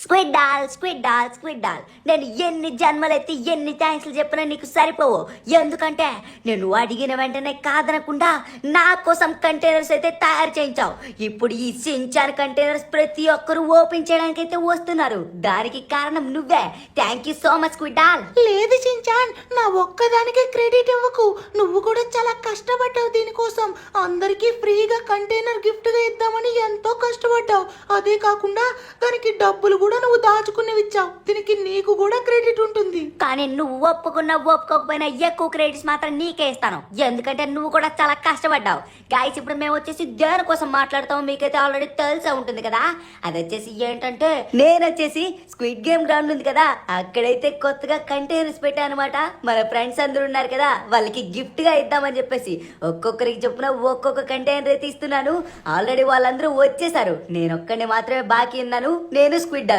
Squid doll నేను ఎన్ని జన్మలెత్తి ఎన్ని థ్యాంక్స్లు చెప్పినా నీకు సరిపోవు. ఎందుకంటే నేను అడిగిన వెంటనే కాదనకుండా నా కోసం కంటైనర్స్ అయితే తయారు చేయించావు. ఇప్పుడు ఈ సించాన్ కంటైనర్స్ ప్రతి ఒక్కరు ఓపెన్ చేయడానికి అయితే వస్తున్నారు. దానికి కారణం నువ్వే. Thank you so much squid doll. లేదు చించాన్, నా ఒక్కదానికే క్రెడిట్ ఇవ్వకు. నువ్వు కూడా చాలా కష్టపడ్డావు దీనికోసం. అందరికీ ఫ్రీగా కంటైనర్ గిఫ్ట్ గా ఇద్దామని ఎంతో కష్టపడ్డావు. అదే కాకుండా దానికి డబ్బులు కూడా నువ్వు దాచుకునేవి ఇచ్చావు. దీనికి నీకు కూడా క్రెడిట్ ఉంటుంది. కానీ నువ్వు ఒప్పుకున్నా ఒప్పుకోకపోయినా ఎక్కువ క్రెడిట్స్ మాత్రం నీకే ఇస్తాను. ఎందుకంటే నువ్వు కూడా చాలా కష్టపడ్డావు. గాయస్, ఇప్పుడు మేము వచ్చేసి దేని కోసం మాట్లాడతాం మీకైతే ఆల్రెడీ తెలిసే ఉంటుంది కదా. అది వచ్చేసి ఏంటంటే నేను వచ్చేసి స్క్విడ్ గేమ్ గ్రౌండ్ ఉంది కదా, అక్కడైతే కొత్తగా కంటైనర్స్ పెట్టాను అనమాట. మన ఫ్రెండ్స్ అందరూ ఉన్నారు కదా, వాళ్ళకి గిఫ్ట్ గా ఇద్దామని చెప్పేసి ఒక్కొక్కరికి చొప్పున ఒక్కొక్క కంటైనర్ అయితే ఇస్తున్నాను. ఆల్రెడీ వాళ్ళందరూ వచ్చేసారు. నేను ఒక్కడిని మాత్రమే బాకీ ఉన్నాను. నేను స్క్విడ్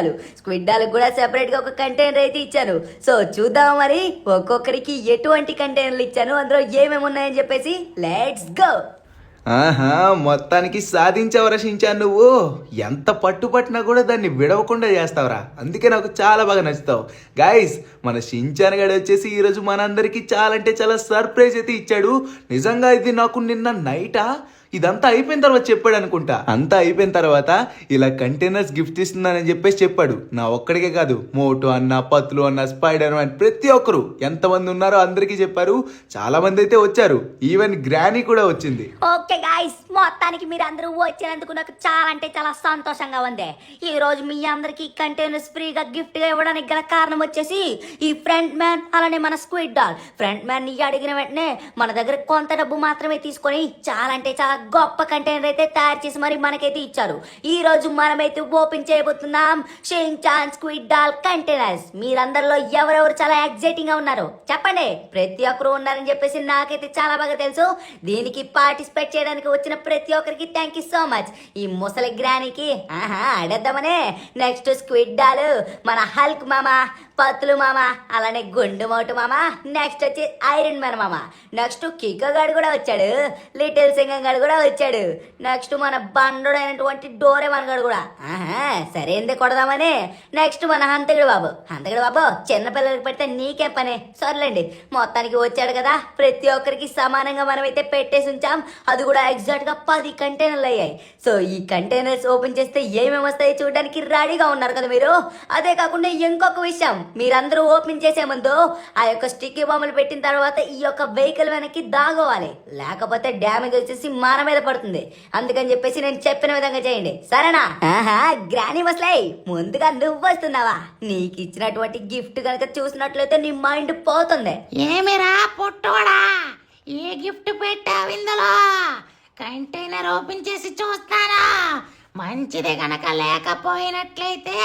డాల్ కూడా సెపరేట్ గా ఒక కంటైనర్ అయితే ఇచ్చాను. సో చూద్దాం మరి ఒక్కొక్కరికి ఎటువంటి కంటైనర్లు ఇచ్చాను, అందులో ఏమేమి ఉన్నాయని చెప్పేసి. Let's go. ఆహా, మొత్తానికి సాధించవరా షించాన్. నువ్వు ఎంత పట్టుపట్టినా కూడా దాన్ని విడవకుండా చేస్తావురా. అందుకే నాకు చాలా బాగా నచ్చుతావు. గాయస్, మన షించాన్ గడు వచ్చేసి ఈరోజు మనందరికీ చాలా అంటే చాలా సర్ప్రైజ్ అయితే ఇచ్చాడు. నిజంగా ఇది నాకు నిన్న నైటా ఇదంతా అయిపోయిన తర్వాత చెప్పాడు అనుకుంటా. అంతా అయిపోయిన తర్వాత ఇలా కంటైనర్స్ గిఫ్ట్ ఇస్తున్నానని చెప్పేసి చెప్పాడు. నా ఒక్కడికే కాదు, మోటో అన్న, పత్లు అన్న, స్పైడర్ మ్యాన్, ప్రతి ఒక్కరు ఎంతమంది ఉన్నారో అందరికీ చెప్పారు. చాలా మంది అయితే వచ్చారు. ఈవెన్ గ్రానీ కూడా వచ్చింది. ఓకే గాయ్స్, మొత్తానికి మీరు అందరూ వచ్చినందుకు నాకు చాలా అంటే చాలా సంతోషంగా ఉంది. ఈ రోజు మీ అందరికి కంటైనర్స్ ఫ్రీగా గిఫ్ట్ గా ఇవ్వడానికి గల కారణం వచ్చేసి ఈ ఫ్రంట్ మ్యాన్ అలానే మన స్క్విడ్ డాల్. ఫ్రంట్ మ్యాన్ ని అడిగిన వెంటనే మన దగ్గర కొంత డబ్బు మాత్రమే తీసుకొని చాలా అంటే చాలా గొప్ప కంటైనర్ అయితే తయారు చేసి మరి మనకైతే ఇచ్చారు. ఈ రోజు మనమైతే ఓపెన్ చేయబోతున్నాం షించాన్ స్క్విడ్ డాల్ కంటైనర్స్. మీరందరిలో ఎవరెవరు చాలా ఎక్సైటింగ్ గా ఉన్నారు చెప్పండి. ప్రతి ఒక్కరు ఉన్నారని చెప్పేసి నాకైతే చాలా బాగా తెలుసు. దీనికి పార్టిసిపేట్ చేయడానికి వచ్చిన ప్రతి ఒక్కరికి థ్యాంక్ యూ సో మచ్. ఈ ముసలి గ్రానీకి అడేద్దామనే. నెక్స్ట్ స్క్విడ్ డాల్, మన హల్క్ మామ, పత్తులు మామ, అలానే గుండు మోటు మామ, నెక్స్ట్ వచ్చి ఐరన్ మ్యాన్ మామ, నెక్స్ట్ కిక్కో గాడు కూడా వచ్చాడు, లిటిల్ సింగం గాడు కూడా వచ్చాడు, నెక్స్ట్ మన బండుడైనటువంటి డోరేమాన్ గాడు కూడా. సరే ఎందుకు కొడదామని. నెక్స్ట్ మన హంతకుడు బాబు చిన్నపిల్లలకి పెడితే నీకే పనే. సర్లేండి, మొత్తానికి వచ్చాడు కదా. ప్రతి ఒక్కరికి సమానంగా మనమైతే పెట్టేసి ఉంచాం. అది కూడా ఎగ్జాక్ట్ గా 10 కంటైనర్లు అయ్యాయి. సో ఈ కంటైనర్స్ ఓపెన్ చేస్తే ఏమేమి వస్తాయి చూడడానికి రెడీగా ఉన్నారు కదా మీరు. అదే కాకుండా ఇంకొక విషయం, మీరందరూ ఓపెన్ చేసే ముందు ఆ యొక్క స్టిక్కీ బొమ్మలు పెట్టిన తర్వాత ఈ యొక్క వెహికల్ వెనక్కి దాగోవాలి, లేకపోతే డ్యామేజ్ వచ్చేసి మన మీద పడుతుంది. అందుకని చెప్పేసి నేను చెప్పిన విధంగా చేయండి, సరేనా? గ్రానీ మస్లై, ముందుగా నువ్వు వస్తున్నావా? నీకు ఇచ్చినటువంటి గిఫ్ట్ కనుక చూసినట్లయితే నీ మైండ్ పోతుంది. ఏమిరా పొట్టోడా, ఏ గిఫ్ట్ పెట్టావు ఇందులో? కంటైనర్ ఓపెన్ చేసి చూస్తానా? మంచిది గనక లేకపోయినట్లయితే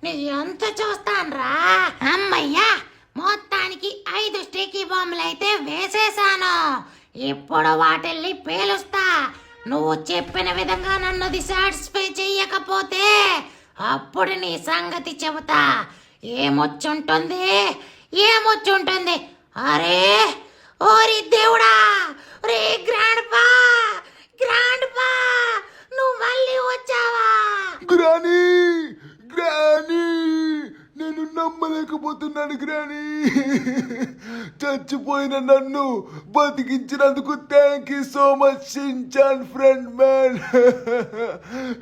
నీ ఎంత చూస్తాన్రా. అమ్మయ్యా, మొత్తానికి 5 స్టిక్కీ బాంబులు అయితే వేసేసాను. ఇప్పుడు వాటిల్ని పేలుస్తా. నువ్వు చెప్పిన విధంగా నన్ను సాటిస్ఫై చెయ్యకపోతే అప్పుడు నీ సంగతి చెబుతా. ఏమొచ్చుంటుంది? అరే ఓరి దేవుడా, రే గ్రాండ్ పా, నువ్వు మళ్ళీ వచ్చావా? గ్రానీ, నేను నమ్మలేకపోతున్నాను గ్రానీ. చచ్చిపోయిన నన్ను బతికించినందుకు thank you so much Shinchan friend man.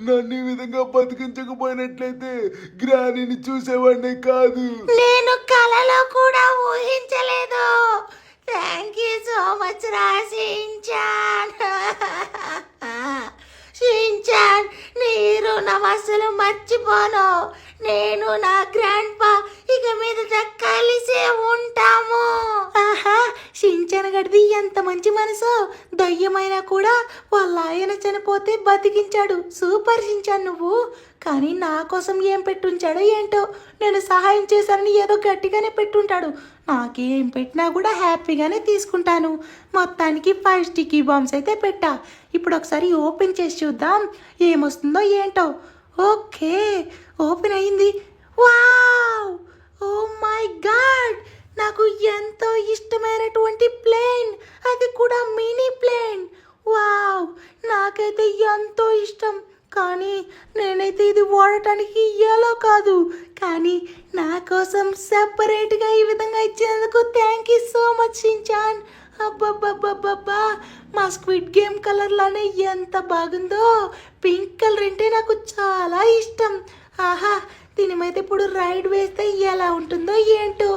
నన్ను ఈ విధంగా బతికించకపోయినట్లయితే గ్రానీని చూసేవాడినే కాదు. నేను కలలో కూడా ఊహించలేదు. థ్యాంక్ యూ సో మచ్ రా షించాన్. షించాన్, నీ రుణం అసలు మర్చిపోను. నేను నా గ్రాండ్ పా ఇక మీదట కలిసే ఉంటాము. షించాన్ గడిది ఎంత మంచి మనసు. దయ్యమైనా కూడా వాళ్ళ ఆయన చనిపోతే బతికించాడు. సూపర్ షించాన్ నువ్వు. కానీ నా కోసం ఏం పెట్టుంచాడో ఏంటో. నేను సహాయం చేశానని ఏదో గట్టిగానే పెట్టుంటాడు. నాకేం పెట్టినా కూడా హ్యాపీగానే తీసుకుంటాను. మొత్తానికి 5 స్టిక్కీ బాంబ్స్ అయితే పెట్టా. ఇప్పుడు ఒకసారి ఓపెన్ చేసి చూద్దాం ఏమొస్తుందో ఏంటో. ఓకే, ఓపెన్ అయింది. వావ్, ఓ మై గాడ్, నాకు ఎంతో ఇష్టమైనటువంటి ప్లేన్, అది కూడా మినీ ప్లేన్. వావ్, నాకైతే ఎంతో ఇష్టం. కానీ నేనైతే ఇది వాడటానికి ఎలా కాదు. కానీ నా కోసం సెపరేట్గా ఈ విధంగా ఇచ్చినందుకు thank you so much Shinchan. అబ్బబ్బబ్బబ్బబ్బా, మా స్క్విడ్ గేమ్ కలర్లానే ఎంత బాగుందో. పింక్ కలర్ అంటే నాకు చాలా ఇష్టం. ఆహా, దీని మీద ఇప్పుడు రైడ్ వేస్తే ఎలా ఉంటుందో ఏంటో.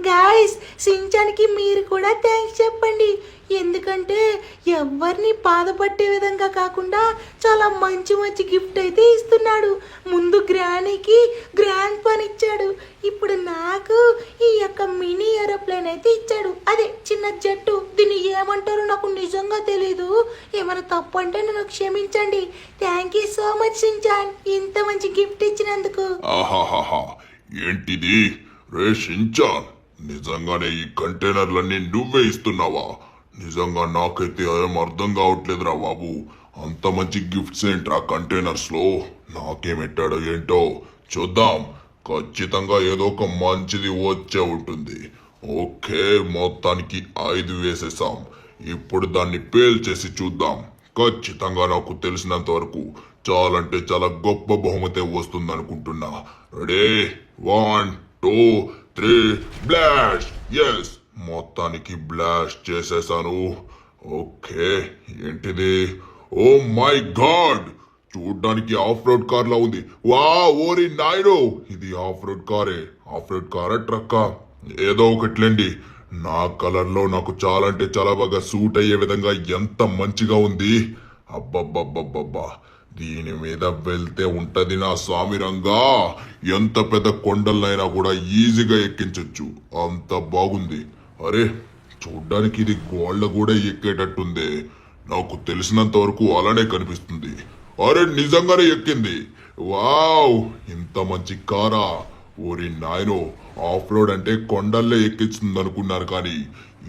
గాయస్, షించాన్కి మీరు కూడా థ్యాంక్స్ చెప్పండి. ఎందుకంటే ఎవరిని బాధపట్టే విధంగా కాకుండా చాలా మంచి మంచి గిఫ్ట్ అయితే ఇస్తున్నాడు. ముందు గ్రానీకి గ్రాండ్ పాన్ ఇచ్చాడు, ఇప్పుడు నాకు ఈ యొక్క మినీ ఏరోప్లేన్ అయితే ఇచ్చాడు. అదే చిన్న జట్టు. దీన్ని ఏమంటారో నాకు నిజంగా తెలీదు. ఏమైనా తప్పు అంటే నన్ను క్షమించండి. Thank you so much Shinchan, ఇంత మంచి గిఫ్ట్ ఇచ్చినందుకు. ఆహాహాహా, ఏంటిది రే షించాన్? నిజంగానే ఈ కంటైనర్లన్నీ నువ్వే ఇస్తున్నావా? నిజంగా నాకైతే ఏం అర్థం కావట్లేదురా బాబు. అంత మంచి గిఫ్ట్స్ ఏంట్రా కంటైనర్స్ లో? నాకేమెట్టాడో ఏంటో చూద్దాం. ఖచ్చితంగా ఏదో ఒక మంచిది వచ్చే ఉంటుంది. ఓకే, మొత్తానికి 5 వేసేసాం. ఇప్పుడు దాన్ని పేల్చేసి చూద్దాం. ఖచ్చితంగా నాకు తెలిసినంత వరకు చాలంటే చాలా గొప్ప బహుమతి వస్తుంది అనుకుంటున్నా. Ready, 1 2 3 blast. ఎస్, మొత్తానికి బ్లాస్ట్ చేసేసాను. ఓకే, ఏంటిది? ఓ మై గాడ్, చూడ్డానికి ఆఫ్ రోడ్ కార్ లా ఉంది. వా, ఓరి నాయనో, ఇది ఆఫ్ రోడ్ కారే. ఆఫ్ రోడ్ కారా, ట్రక్కా, ఏదో ఒకట్లేండి. నా కలర్ లో నాకు చాలా అంటే చాలా బాగా సూట్ అయ్యే విధంగా ఎంత మంచిగా ఉంది. అబ్బబ్బబ్బబ్బబ్బా, దీని మీద వెళ్తే ఉంటది నా స్వామి రంగా. ఎంత పెద్ద కొండలైనా కూడా ఈజీగా ఎక్కించొచ్చు, అంత బాగుంది. అరే, చూడ్డానికి ఇది గోళ్ళ కూడా ఎక్కేటట్టుంది. నాకు తెలిసినంత వరకు అలానే కనిపిస్తుంది. అరే, నిజంగానే ఎక్కింది. వావ్, ఇంత మంచి కారా! ఓరి నాయనో, ఆఫ్ రోడ్ అంటే కొండల్లే ఎక్కిస్తుంది అనుకున్నాను, కానీ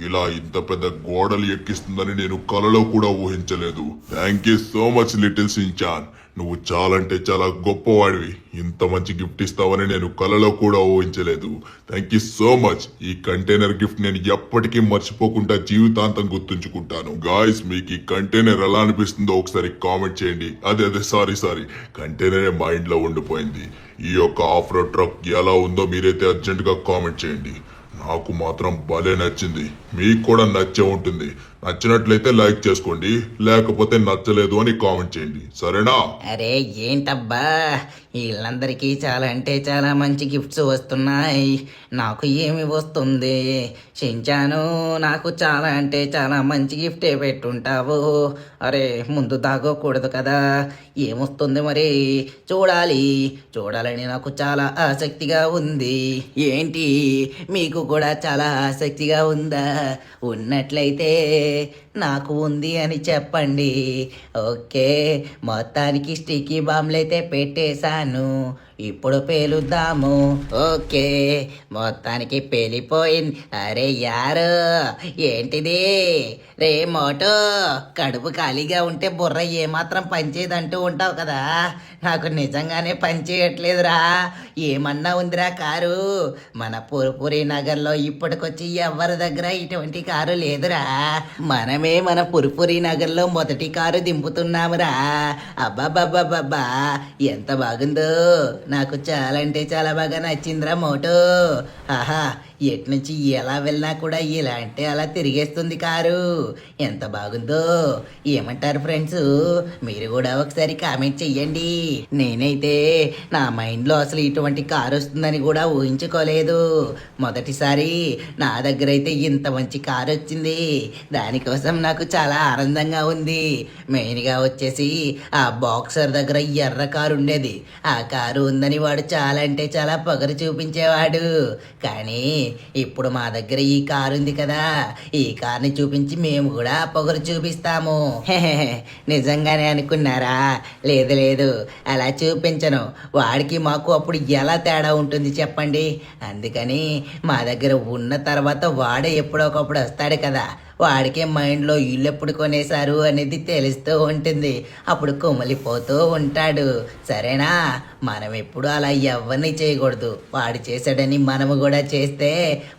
ఇలా ఇంత పెద్ద గోడలు ఎక్కిస్తుందని నేను కలలో కూడా ఊహించలేదు. Thank you so much little Shinchan, నువ్వు చాలా అంటే చాలా గొప్పవాడివి. ఇంత మంచి గిఫ్ట్ ఇస్తావని నేను కలలో కూడా ఊహించలేదు. Thank you so much. ఈ కంటైనర్ గిఫ్ట్ నేను ఎప్పటికీ మర్చిపోకుండా జీవితాంతం గుర్తుంచుకుంటాను. గాయస్, మీకు ఈ కంటైనర్ ఎలా అనిపిస్తుందో ఒకసారి కామెంట్ చేయండి. అదే సారీ, కంటైనరే మైండ్ లో ఉండిపోయింది. ఈ యొక్క ఆఫ్ రోడ్ ట్రక్ ఎలా ఉందో మీరైతే అర్జెంట్ గా కామెంట్ చేయండి. నాకు మాత్రం భలే నచ్చింది. మీకు కూడా నచ్చే ఉంటుంది. నచ్చినట్లయితే లైక్ చేసుకోండి, లేకపోతే నచ్చలేదు అని కామెంట్ చేయండి, సరేనా? అరే ఏంటబ్బా, వీళ్ళందరికీ చాలా అంటే చాలా మంచి గిఫ్ట్స్ వస్తున్నాయి. నాకు ఏమి వస్తుంది? షించాను, నాకు చాలా అంటే చాలా మంచి గిఫ్టే పెట్టుంటావు. అరే, ముందు దాగోకూడదు కదా. ఏమొస్తుంది మరి? చూడాలని నాకు చాలా ఆసక్తిగా ఉంది. ఏంటి, మీకు కూడా చాలా ఆసక్తిగా ఉందా? ఉన్నట్లయితే నాకు ఉంది అని చెప్పండి. ఓకే, మొత్తానికి స్టిక్కీ బాంబులు అయితే పెట్టేశాను. ఇప్పుడు పేలుద్దాము. ఓకే, మొత్తానికి పేలిపోయింది. అరే యారు, ఏంటిది? రే మోటో, కడుపు ఖాళీగా ఉంటే బుర్ర ఏమాత్రం పనిచేయదంటూ ఉంటావు కదా. నాకు నిజంగానే పనిచేయట్లేదురా. ఏమన్నా ఉందిరా కారు? మన పురపురి నగర్లో ఇప్పటికొచ్చి ఎవరి దగ్గర ఇటువంటి కారు లేదురా. మనమే మన పురపురి నగర్లో మొదటి కారు దింపుతున్నామురా. అబ్బాబ్బాబ్బా, ఎంత బాగుందో. నాకు చాలా అంటే చాలా బాగా నచ్చిందిరా మోటో. ఆహా, ఎటు నుంచి ఎలా వెళ్ళినా కూడా ఇలా అంటే అలా తిరిగేస్తుంది కారు. ఎంత బాగుందో. ఏమంటారు ఫ్రెండ్స్? మీరు కూడా ఒకసారి కామెంట్ చెయ్యండి. నేనైతే నా మైండ్లో అసలు ఇటువంటి కారు వస్తుందని కూడా ఊహించుకోలేదు. మొదటిసారి నా దగ్గర అయితే ఇంత మంచి కారు వచ్చింది. దానికోసం నాకు చాలా ఆనందంగా ఉంది. మెయిన్గా వచ్చేసి ఆ బాక్సర్ దగ్గర ఎర్ర కారు ఉండేది. ఆ కారు ఉందని వాడు చాలా అంటే చాలా పొగరు చూపించేవాడు. కానీ ఇప్పుడు మా దగ్గర ఈ కారు ఉంది కదా, ఈ కార్ని చూపించి మేము కూడా పొగరు చూపిస్తాము. నిజంగానే అనుకున్నారా? లేదు, అలా చూపించను. వాడికి మాకు అప్పుడు ఎలా తేడా ఉంటుంది చెప్పండి. అందుకని మా దగ్గర ఉన్న తర్వాత వాడే ఎప్పుడో ఒకప్పుడు వస్తాడు కదా, వాడికే మైండ్లో ఇల్లు ఎప్పుడు కొనేశారు అనేది తెలుస్తూ ఉంటుంది. అప్పుడు కుమిలిపోతూ ఉంటాడు. సరేనా? మనం ఎప్పుడు అలా ఎవరిని చేయకూడదు. వాడు చేశాడని మనము కూడా చేస్తే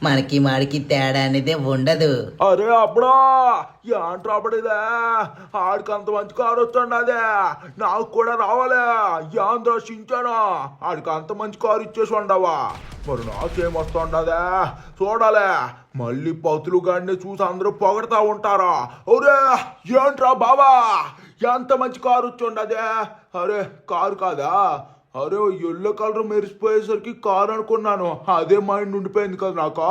మనకి మాడికి తేడా అనేది ఉండదు. అరే అప్పుడా ఏంట్రా అప్పుడిదే ఆడికి అంత మంచి కారు వస్తుండదే నాకు కూడా రావాలే. యాంద్ర సించానా ఆడికి అంత మంచి కారు ఇచ్చేసి ఉండవా? మరి నాకేం వస్తుండదే చూడాలే. మళ్ళీ పతులు గాడిని చూసి అందరూ పొగడతా ఉంటారా? ఒరే ఏంట్రా బావా ఎంత మంచి కారు వచ్చుండదే? అరే కారు కాదా? అరే ఎల్లో కలర్ మెరిసిపోయేసరికి కారు అనుకున్నాను. అదే మైండ్ ఉండిపోయింది కదా నాకు.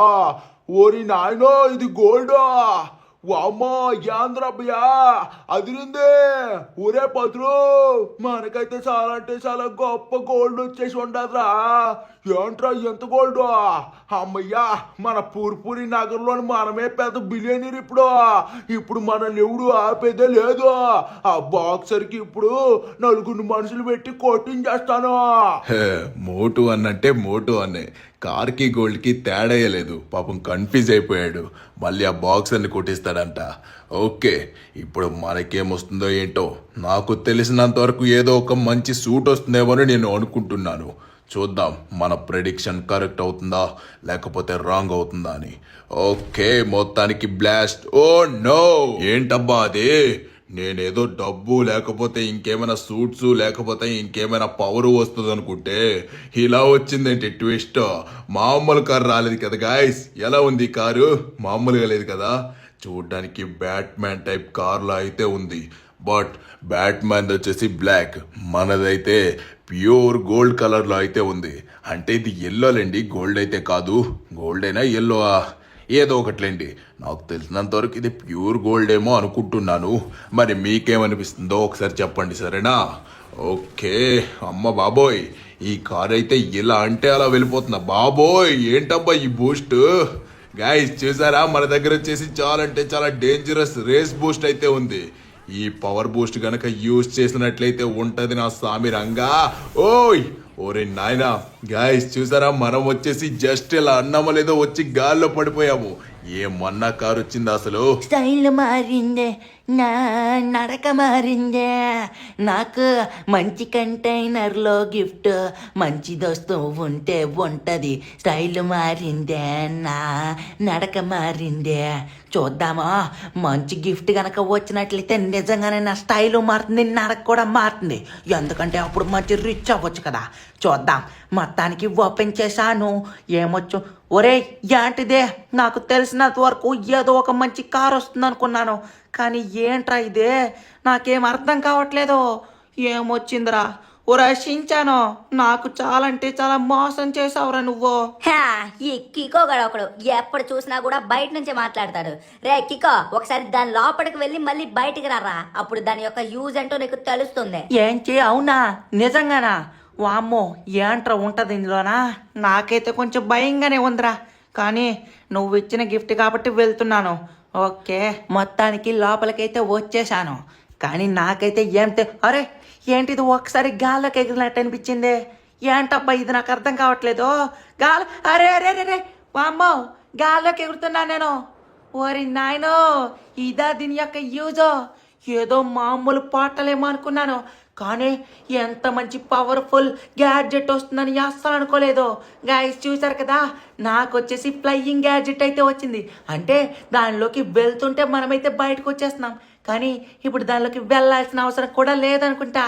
ఓరి నాయనో ఇది గోల్డ్. వామ్మో యాంద్రబ్బయా అదిరింది. ఊరే పతులు మనకైతే చాలా అంటే చాలా గొప్ప గోల్డ్ వచ్చేసి ఉండదురా. ఏంట్రా ఎంత గోల్డ్? అమ్మయ్యా మన పూర్పూరి నగర్లోని మనమే పెద్ద బిలియనీర్ ఇప్పుడు మనల్ని ఎవడు ఆపేదే లేదు. ఆ బాక్సర్కి ఇప్పుడు నలుగురు మనుషులు పెట్టి కోటింగ్ చేస్తాను. మోటు అన్నంటే మోటు అన్నే, కార్కి గోల్డ్కి తేడాయలేదు. పాపం కన్ఫ్యూజ్ అయిపోయాడు. మళ్ళీ ఆ బాక్సర్ని కొట్టిస్తాడంట. ఓకే, ఇప్పుడు మనకేమొస్తుందో ఏంటో. నాకు తెలిసినంత వరకు ఏదో ఒక మంచి సూట్ వస్తుందేమో అని నేను అనుకుంటున్నాను. చూద్దాం మన ప్రెడిక్షన్ కరెక్ట్ అవుతుందా లేకపోతే రాంగ్ అవుతుందా అని. ఓకే, మొత్తానికి బ్లాస్ట్. ఓ నో, ఏంటబ్బా అది? నేనేదో డబ్బు లేకపోతే ఇంకేమైనా సూట్స్ లేకపోతే ఇంకేమైనా పవర్ వస్తుంది అనుకుంటే ఇలా వచ్చిందేంటి ట్విస్ట్? మామూలు కారు రాలేదు కదా గాయస్. ఎలా ఉంది ఈ కారు? మామూలుగా లేదు కదా. చూడ్డానికి బ్యాట్మ్యాన్ టైప్ కార్లో అయితే ఉంది. బట్ బ్యాట్మ్యాన్ వచ్చేసి బ్లాక్, మనదైతే ప్యూర్ గోల్డ్ కలర్లో అయితే ఉంది. అంటే ఇది ఎల్లోలేండి, గోల్డ్ అయితే కాదు. గోల్డ్ అయినా ఎల్లో ఏదో ఒకట్లేండి. నాకు తెలిసినంత వరకు ఇది ప్యూర్ గోల్డ్ ఏమో అనుకుంటున్నాను. మరి మీకేమనిపిస్తుందో ఒకసారి చెప్పండి, సరేనా? ఓకే, అమ్మ బాబోయ్ ఈ కార్ అయితే ఇలా అంటే అలా వెళ్ళిపోతున్నా. బాబోయ్ ఏంటబ్బా ఈ బూస్ట్! గైస్ చూసారా, మన దగ్గర వచ్చేసి చాలా అంటే చాలా డేంజరస్ రేస్ బూస్ట్ అయితే ఉంది. ఈ పవర్ బూస్ట్ గనక యూజ్ చేసినట్లయితే ఉంటది నా సామి రంగా. ఓయ్ ఓరే నాయనా, గాయస్ చూసారా, మనం వచ్చేసి జస్ట్ ఇలా అన్నమో లేదో వచ్చి గాల్లో పడిపోయాము. ఏమన్నా కారు వచ్చింది అసలు? స్టైల్ మారిందే, నా నడక మారిందే. నాకు మంచి కంటైనర్లో గిఫ్ట్ మంచి దోస్తు ఉంటే ఉంటుంది. స్టైల్ మారిందే, నా నడక మారిందే. చూద్దామా, మంచి గిఫ్ట్ కనుక వచ్చినట్లయితే నిజంగానే నా స్టైల్ మారుతుంది, నడక కూడా మారుతుంది. ఎందుకంటే అప్పుడు మంచి రిచ్ అవ్వచ్చు కదా. చూద్దాం. మొత్తానికి ఓపెన్ చేశాను. ఏమొచ్చు? ఒరే ఏంటిదే? నాకు తెలిసినంత వరకు ఏదో ఒక మంచి కార్ వస్తుంది అనుకున్నాను, కానీ ఏంట్రా ఇదే? నాకేం అర్థం కావట్లేదు. ఏమొచ్చిందిరా? ఓ రక్షించాను, నాకు చాలా అంటే చాలా మోసం చేసావురా నువ్వు. ఈ కికో గడ ఒకడు ఎప్పుడు చూసినా కూడా బయట నుంచే మాట్లాడతాడు. రే కికో, ఒకసారి దాని లోపలికి వెళ్ళి మళ్ళీ బయటికి రారా, అప్పుడు దాని యొక్క యూజ్ ఏంటో నీకు తెలుస్తుంది. ఏంటి? అవునా? నిజంగానా? వామ్మో, ఏంట్రా ఉంటది ఇందులోనా? నాకైతే కొంచెం భయంగానే ఉందిరా, కానీ నువ్వు ఇచ్చిన గిఫ్ట్ కాబట్టి వెళ్తున్నాను. ఓకే, మొత్తానికి లోపలికైతే వచ్చేసాను. కానీ నాకైతే అరే ఏంటిది ఒకసారి గాల్లోకి ఎగిరినట్టు అనిపించింది. ఏంటబ్బా ఇది? నాకు అర్థం కావట్లేదు. అరే అరే అరే వామ్మో, గాల్లోకి ఎగురుతున్నా నేను. ఓరి నాయనో, ఇదా దీని యొక్క యూజో? ఏదో మామూలు పాటలేమో అనుకున్నాను, కానీ ఎంత మంచి పవర్ఫుల్ గ్యాడ్జెట్ వస్తుందని అస్సలు అనుకోలేదు. గాయస్ చూసారు కదా, నాకు వచ్చేసి ఫ్లయింగ్ గ్యాడ్జెట్ అయితే వచ్చింది. అంటే దానిలోకి వెళ్తుంటే మనమైతే బయటకు వచ్చేస్తున్నాం, కానీ ఇప్పుడు దానిలోకి వెళ్ళాల్సిన అవసరం కూడా లేదనుకుంటా.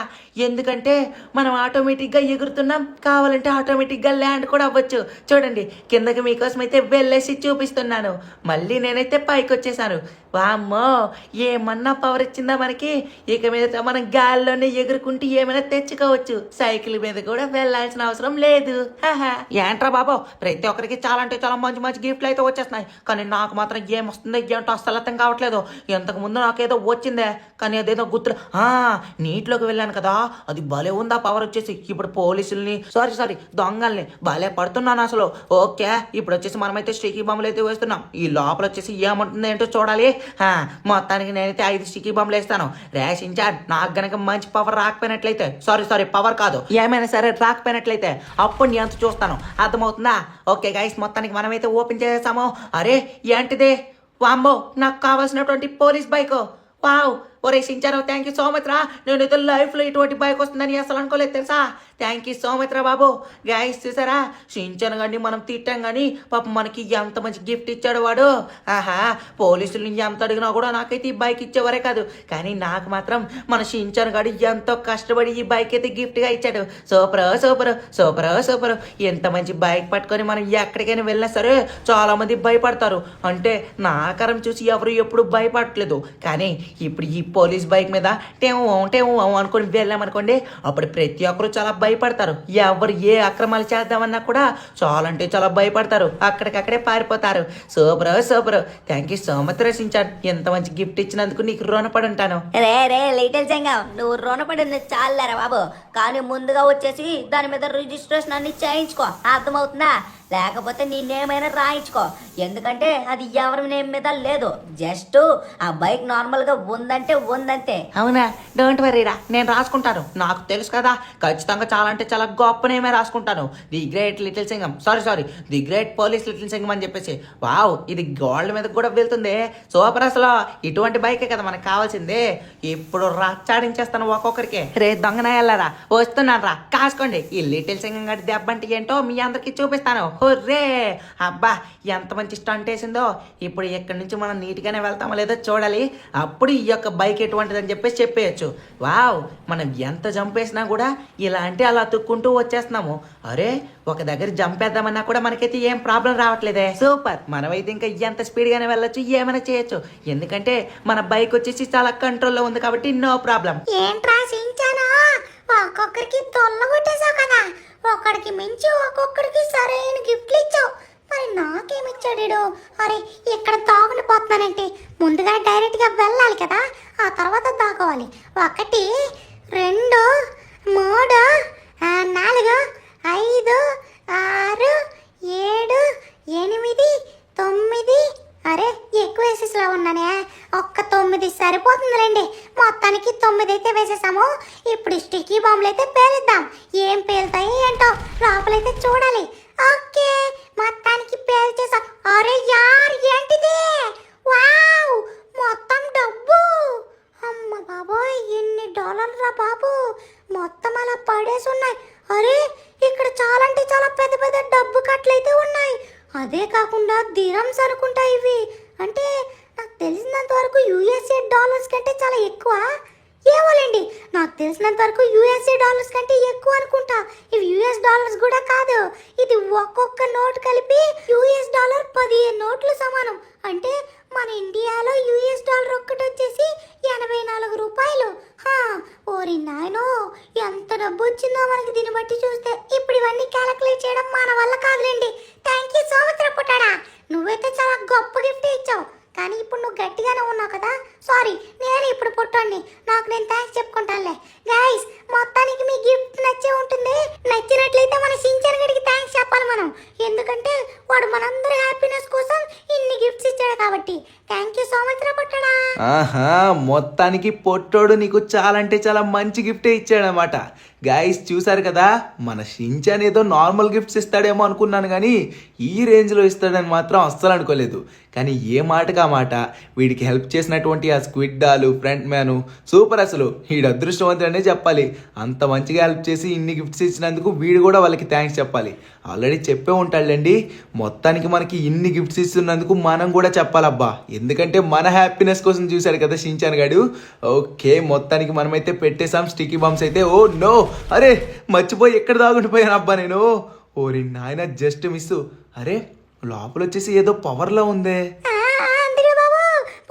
ఎందుకంటే మనం ఆటోమేటిక్గా ఎగురుతున్నాం, కావాలంటే ఆటోమేటిక్గా ల్యాండ్ కూడా అవ్వచ్చు. చూడండి, కిందకి మీకోసం అయితే వెళ్ళేసి చూపిస్తున్నాను. మళ్ళీ నేనైతే పైకి వచ్చేసాను. వామ్మో, ఏమన్నా పవర్ ఇచ్చిందా మనకి? ఇక మీద మనం గాల్లోనే ఎగురుకుంటూ ఏమైనా తెచ్చుకోవచ్చు. సైకిల్ మీద కూడా వెళ్ళాల్సిన అవసరం లేదు. ఏంట్రా బాబు, ప్రతి ఒక్కరికి చాలా అంటే చాలా మంచి మంచి గిఫ్ట్లు అయితే వచ్చేస్తున్నాయి, కానీ నాకు మాత్రం ఏమొస్తుందో ఏంటో అస్సలు అర్థం కావట్లేదు. ఇంతకు ముందు నాకేదో వచ్చిందే, కానీ అదేదో గుర్తు. నీటిలోకి వెళ్ళాను కదా, అది భలే ఉందా పవర్ వచ్చేసి. ఇప్పుడు పోలీసుల్ని సారీ దొంగల్ని భలే పడుతున్నాను అసలు. ఓకే, ఇప్పుడు వచ్చేసి మనమైతే స్టికీ బొమ్మలు అయితే వేస్తున్నాం. ఈ లోపల వచ్చేసి ఏముంటుందో ఏంటో చూడాలి. మొత్తానికి నేనైతే 5 స్టికీ బొమ్మలు వేస్తాను. రేషించా, నాకు గనక మంచి పవర్ రాకపోయినట్లయితే, సారీ పవర్ కాదు, ఏమైనా సరే రాకపోయినట్లయితే అప్పుడు నేను అంత చూస్తాను. అర్థమవుతుందా? ఓకే గైస్, మొత్తానికి మనమైతే ఓపెన్ చేసేసాము. అరే ఏంటిది? వామ్మో నాకు కావాల్సినటువంటి పోలీస్ బైక్. వావ్, ఒరే సించాను, థ్యాంక్ యూ సో మచ్ రా. నేనైతే లైఫ్లో ఇటువంటి బైక్ వస్తుందని అసలు అనుకోలేదు తెలుసా. థ్యాంక్ యూ సో మచ్ రా బాబు. గైస్ చూసారా, సించాను కానీ మనం తిట్టాం కానీ పాపం మనకి ఎంత మంచి గిఫ్ట్ ఇచ్చాడు వాడు. ఆహా, పోలీసులు ఎంత అడిగినా కూడా నాకైతే ఈ బైక్ ఇచ్చేవారే కాదు, కానీ నాకు మాత్రం మన సించాను గాడు ఎంతో కష్టపడి ఈ బైక్ అయితే గిఫ్ట్గా ఇచ్చాడు. Super super super super. ఎంత మంచి బైక్ పట్టుకొని మనం ఎక్కడికైనా వెళ్ళినా సరే చాలా మంది భయపడతారు. అంటే నా ఆకారం చూసి ఎవరు ఎప్పుడు భయపడట్లేదు, కానీ ఇప్పుడు ఈ పోలీస్ బైక్ మీద టేమో అనుకొని వెళ్ళామనుకోండి, అప్పుడు ప్రతి ఒక్కరు చాలా భయపడతారు. ఎవరు ఏ అక్రమాలు చేద్దామన్నా కూడా చాలా అంటే చాలా భయపడతారు, అక్కడికక్కడే పారిపోతారు. Super super. Thank you so much రచించాను. ఎంత మంచి గిఫ్ట్ ఇచ్చినందుకు నీకు రుణపడి ఉంటాను. రే లిటిల్ చెంగం, నువ్వు రుణపడింది చాలేరా బాబు, కానీ ముందుగా వచ్చేసి దాని మీద రిజిస్ట్రేషన్ అన్ని చేయించుకో, అర్థమవుతుందా? లేకపోతే నీ నేమ్ అయినా రాయించుకో, ఎందుకంటే అది ఎవరి నేమ్ మీద లేదు. జస్ట్ ఆ బైక్ నార్మల్ గా ఉందంటే ఉందంతే. అవునా, డోంట్ వరీ రా, నేను రాసుకుంటాను. నాకు తెలుసు కదా, ఖచ్చితంగా చాలా అంటే చాలా గొప్ప నేమే రాసుకుంటాను. The great little Singam, sorry the great police little Singam అని చెప్పేసి. వావ్, ఇది గోల్డ్ మీద కూడా వెళ్తుంది. సూపర్. అసలు ఇటువంటి బైకే కదా మనకు కావాల్సింది. ఇప్పుడు రచ్చాడించేస్తాను ఒక్కొక్కరికి. రే దొంగనాయాలరా, వస్తున్నాను రా, కాసుకోండి. ఈ లిటిల్ సింగం గడి దెబ్బ అంటే ఏంటో మీ అందరికి చూపిస్తాను. రే అబ్బా, ఎంత మంచి స్టంట్ వేసిందో. ఇప్పుడు ఇక్కడి నుంచి మనం నీట్గానే వెళ్తామో లేదో చూడాలి, అప్పుడు ఈ యొక్క బైక్ ఎటువంటిదని చెప్పేసి చెప్పేయచ్చు. వావ్, మనం ఎంత జంప్ వేసినా కూడా ఇలా అంటే అలా తుక్కుంటూ వచ్చేస్తున్నాము. అరే, ఒక దగ్గర జంప్ వేద్దామన్నా కూడా మనకైతే ఏం ప్రాబ్లం రావట్లేదే. సూపర్. మనమైతే ఇంకా ఎంత స్పీడ్గానే వెళ్ళొచ్చు, ఏమైనా చేయొచ్చు, ఎందుకంటే మన బైక్ వచ్చేసి చాలా కంట్రోల్లో ఉంది కాబట్టి నో ప్రాబ్లం. ఏంట్రా సించానా, ఒక్కొక్కరికి తొల్ల కొట్టేశావు కదా, ఒక్కడికి మించి ఒక్కొక్కడికి సరైన గిఫ్ట్లు ఇచ్చావు. మరి నాకేమిచ్చాడు? అరే, ఇక్కడ తాగుని పోతున్నానంటే ముందుగా డైరెక్ట్గా వెళ్ళాలి కదా, ఆ తర్వాత తాగవాలి. 1 2 3 4 5 6 7 8 9. అరే, ఎక్కువ వేసేసిలా ఉన్నానే. ఒక్క 9 సరిపోతుంది రండి. మొత్తానికి 9 అయితే వేసేసాము. ఇప్పుడు స్టిక్కీ బాంబులు అయితే పేలుద్దాం. ఏం పేలుతాయి ఏంటో, లోపలైతే చూడాలి. ఓకే, మొత్తానికి పేల్చేసాం. అరే యార్, ఏంటిది? వావ్, మొత్తం డబ్బు. అమ్మ బాబోయ్, ఎన్ని డాలర్లు రా బాబు, మొత్తం అలా పడేసి ఉన్నాయి. అరే, ఇక్కడ చాలా అంటే చాలా పెద్ద పెద్ద డబ్బు కట్లయితే ఉన్నాయి. అదే కాకుండా దిరమ్స్ అనుకుంటా ఇవి. అంటే నాకు తెలిసినంత వరకు యూఎస్ఏ డాలర్స్ కంటే చాలా ఎక్కువ. ఏమోలేండి, నాకు తెలిసినంత వరకు యూఎస్ఏ డాలర్స్ కంటే ఎక్కువ అనుకుంటా. ఇవి యుఎస్ డాలర్స్ కూడా కాదు, ఇది ఒక్కొక్క నోట్ కలిపి యుఎస్ డాలర్ 15 నోట్లు సమానం. అంటే మన ఇండియాలో యుఎస్ డాలర్ ఒక్కటి వచ్చేసి 84 రూపాయలు. ఓరి నాయనో, ఎంత డబ్బు వచ్చిందో మనకి దీన్ని బట్టి చూస్తే. ఇప్పుడు ఇవన్నీ క్యాలిక్యులేట్ చేయడం మన వల్ల కాదులేండి. థ్యాంక్ యూ సో మచ్ రప్పుటాడా, నువ్వైతే చాలా గొప్ప గిఫ్ట్ ఇచ్చావు. కానీ ఇప్పుడు నువ్వు గట్టిగానే ఉన్నావు కదా, సారీ, నేను ఇప్పుడు పుట్టండి, నాకు నేను థ్యాంక్స్ చెప్పుకుంటానులే. గైస్, మొత్తానికి మీ గిఫ్ట్ నచ్చే ఉంటుంది. నచ్చినట్లయితే మన సించన్ గడికి థ్యాంక్స్ చెప్పాలి మనం, ఎందుకంటే వాడు మనందరి హ్యాపీనెస్ కోసం ఇన్ని గిఫ్ట్స్ ఇచ్చాడు కాబట్టి. థ్యాంక్ యూ సో మచ్ రా పుట్టడా. ఆహా, మొత్తానికి పొట్టోడు నీకు చాలా అంటే చాలా మంచి గిఫ్టే ఇచ్చాడనమాట. గైస్ చూసారు కదా, మన షించాన్ ఏదో నార్మల్ గిఫ్ట్స్ ఇస్తాడేమో అనుకున్నాను, కానీ ఈ రేంజ్లో ఇస్తాడని మాత్రం అస్సలు అనుకోలేదు. కానీ ఏ మాటగా మాట, వీడికి హెల్ప్ చేసినటువంటి ఆ స్క్విడ్ డాలు, ఫ్రంట్ మ్యాను సూపర్. అసలు వీడు అదృష్టవంతుడనే చెప్పాలి. అంత మంచిగా హెల్ప్ చేసి ఇన్ని గిఫ్ట్స్ ఇచ్చినందుకు వీడు కూడా వాళ్ళకి థ్యాంక్స్ చెప్పాలి. ఆల్రెడీ చెప్పే ఉంటాడులేండి. మొత్తానికి మనకి ఇన్ని గిఫ్ట్స్ ఇస్తున్నందుకు మనం కూడా చెప్పాలబ్బా, ఎందుకంటే మన హ్యాపీనెస్ కోసం చూశాడు కదా షించాన్ గాడు. ఓకే, మొత్తానికి మనమైతే పెట్టేశాం స్టిక్కీ బాంబ్స్ అయితే. ఓ నో, అరే మర్చిపోయి ఎక్కడ దాగుండిపోయాను అబ్బా నేను. ఓరి నాయన, జస్ట్ మిస్. అరే, లోపల వచ్చేసి ఏదో పవర్లో ఉందే. అందుకే బాబు,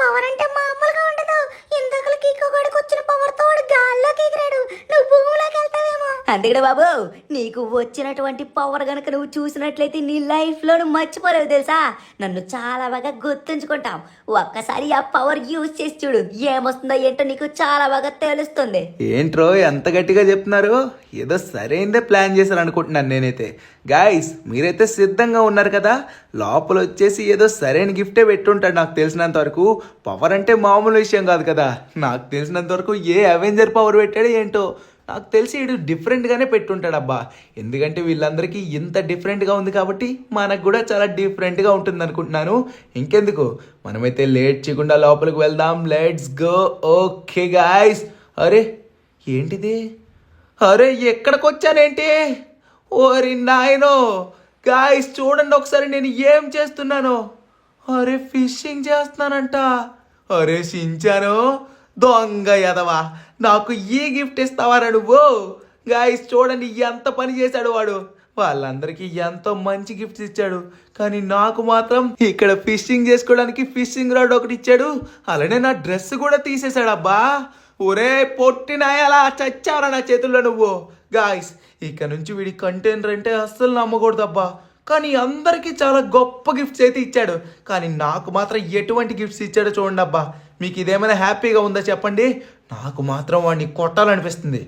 పవర్ అంటే మామూలుగా ఉండదు. ఇంతకలు కిక్కుగడికి వచ్చిన పవర్ తో గాల్లోకి ఎగిరాడు. నువ్వు భూమిలోకి వెళ్తావేమో. అందుకనే బాబు, నీకు వచ్చినటువంటి పవర్ గనక నువ్వు చూసినట్లయితే నీ లైఫ్లో నువ్వు మర్చిపోలేవు తెలుసా. నన్ను చాలా బాగా గుర్తుంచుకుంటావు. ఒక్కసారి ఆ పవర్ యూజ్ చేసి చూడు, ఏమొస్తుందో ఏంటో నీకు చాలా బాగా తెలుస్తుంది. ఏంట్రో ఎంత గట్టిగా చెప్తున్నారు, ఏదో సరైనదే ప్లాన్ చేశారు అనుకుంటున్నాను నేనైతే. గాయస్, మీరైతే సిద్ధంగా ఉన్నారు కదా. లోపల వచ్చేసి ఏదో సరైన గిఫ్టే పెట్టుంటాడు నాకు తెలిసినంత వరకు. పవర్ అంటే మామూలు విషయం కాదు కదా. నాకు తెలిసినంత వరకు ఏ అవెంజర్ పవర్ పెట్టాడు ఏంటో. నాకు తెలిసి వీడు డిఫరెంట్గానే పెట్టుంటాడబ్బా. ఎందుకంటే వీళ్ళందరికీ ఇంత డిఫరెంట్గా ఉంది కాబట్టి మనకు కూడా చాలా డిఫరెంట్గా ఉంటుంది అనుకుంటున్నాను. ఇంకెందుకు మనమైతే లేట్ చేయకుండా లోపలికి వెళ్దాం. Let's go. Okay guys. అరే ఏంటిది? అరే ఎక్కడికి వచ్చానేంటి? ఓరి నాయనో గాయ్స్, చూడండి ఒకసారి నేను ఏం చేస్తున్నాను. అరే ఫిషింగ్ చేస్తున్నానంట. అరే షించాను దొంగ ఎదవా, నాకు ఈ గిఫ్ట్ ఇస్తావారా నువ్వు? గాయ్స్ చూడండి ఎంత పని చేశాడు వాడు. వాళ్ళందరికీ ఎంతో మంచి గిఫ్ట్స్ ఇచ్చాడు, కానీ నాకు మాత్రం ఇక్కడ ఫిషింగ్ చేసుకోవడానికి ఫిషింగ్ రాడ్ ఒకటి ఇచ్చాడు. అలానే నా డ్రెస్ కూడా తీసేశాడు అబ్బా. ఒరే పొట్టినాయలా చచ్చావరా నా చేతుల్లో నువ్వు. గాయ్స్ ఇక నుంచి వీడి కంటైనర్ అంటే అస్సలు నమ్మకూడదబ్బా. కానీ అందరికీ చాలా గొప్ప గిఫ్ట్స్ అయితే ఇచ్చాడు, కానీ నాకు మాత్రం ఎటువంటి గిఫ్ట్స్ ఇచ్చాడో చూడండి అబ్బా. మీకు ఇదేమైనా హ్యాపీగా ఉందా చెప్పండి? నాకు మాత్రం వాడిని కొట్టాలనిపిస్తుంది.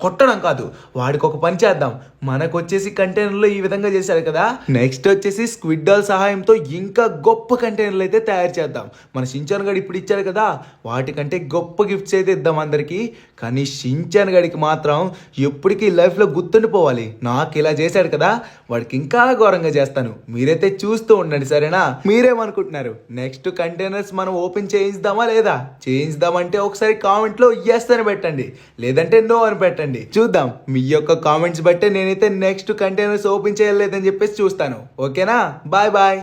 కొట్టడం కాదు, వాడికి ఒక పని చేద్దాం. మనకు వచ్చేసి కంటైనర్లో ఈ విధంగా చేశాడు కదా, నెక్స్ట్ వచ్చేసి స్క్విడ్ డాల్ సహాయంతో ఇంకా గొప్ప కంటైనర్లు అయితే తయారు చేద్దాం. మన షించాన్ గడి ఇప్పుడు ఇచ్చాడు కదా, వాటికంటే గొప్ప గిఫ్ట్స్ అయితే ఇద్దాం అందరికీ. కానీ షించాన్ గడికి మాత్రం ఎప్పటికీ లైఫ్లో గుర్తుండిపోవాలి. నాకు ఇలా చేశాడు కదా, వాడికి ఇంకా ఘోరంగా చేస్తాను. మీరైతే చూస్తూ ఉండండి సరేనా? మీరేమనుకుంటున్నారు? నెక్స్ట్ కంటైనర్స్ మనం ఓపెన్ చేయిద్దామా లేదా? చేయిద్దామంటే ఒకసారి కామెంట్లో ఎస్ అని పెట్టండి, లేదంటే నో అని పెట్టండి. చూద్దాం మీ యొక్క కామెంట్స్ బట్టే నేనైతే నెక్స్ట్ కంటైనర్స్ ఓపెన్ చేయలేదని చెప్పేసి చూస్తాను. ఓకేనా? Bye bye.